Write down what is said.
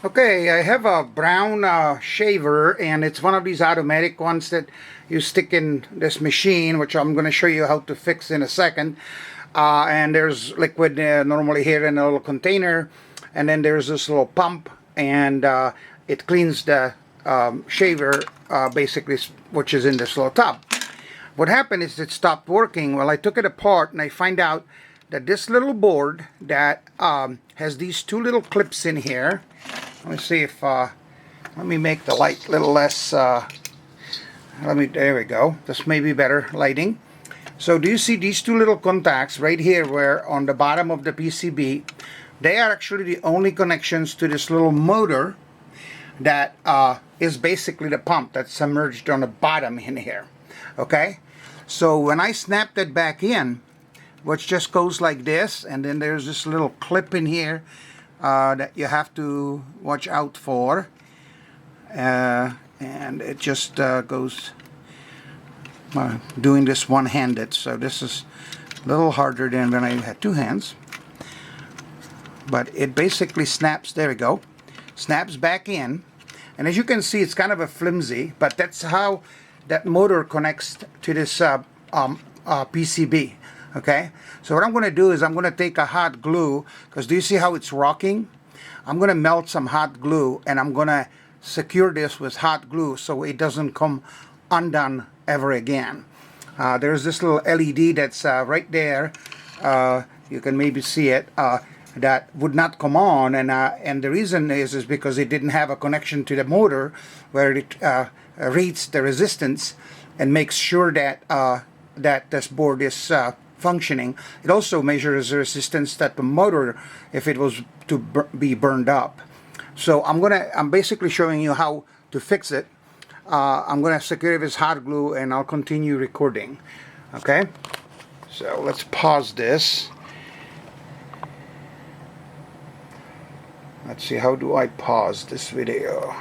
Okay, I have a brown shaver, and it's one of these automatic ones that you stick in this machine, which I'm going to show you how to fix in a second. And there's liquid normally here in a little container, and then there's this little pump, and it cleans the shaver basically, which is in this little tub. What happened is it stopped working. Well, I took it apart and I find out that this little board that has these two little clips in here. Let me see if let me make the light a little less there we go. This may be better lighting. So do you see these two little contacts right here, where on the bottom of the PCB, they are actually the only connections to this little motor that is basically the pump that's submerged on the bottom in here. Okay, so when I snap that back in, which just goes like this, and then there's this little clip in here that you have to watch out for, and it just goes doing this one-handed, so this is a little harder than when I had two hands, but it basically snaps. There we go, snaps back in, and as you can see, it's kind of a flimsy, but that's how that motor connects to this PCB. Okay, so what I'm going to do is I'm going to take a hot glue, because do you see how it's rocking? I'm going to melt some hot glue, and I'm going to secure this with hot glue so it doesn't come undone ever again. There's this little LED that's right there. You can maybe see it. That would not come on, and the reason is because it didn't have a connection to the motor where it reads the resistance and makes sure that that this board is functioning. It also measures the resistance that the motor, if it was to be burned up. So I'm basically showing you how to fix it. I'm gonna secure it with hot glue, and I'll continue recording. Okay, so let's pause this. Let's see, how do I pause this video?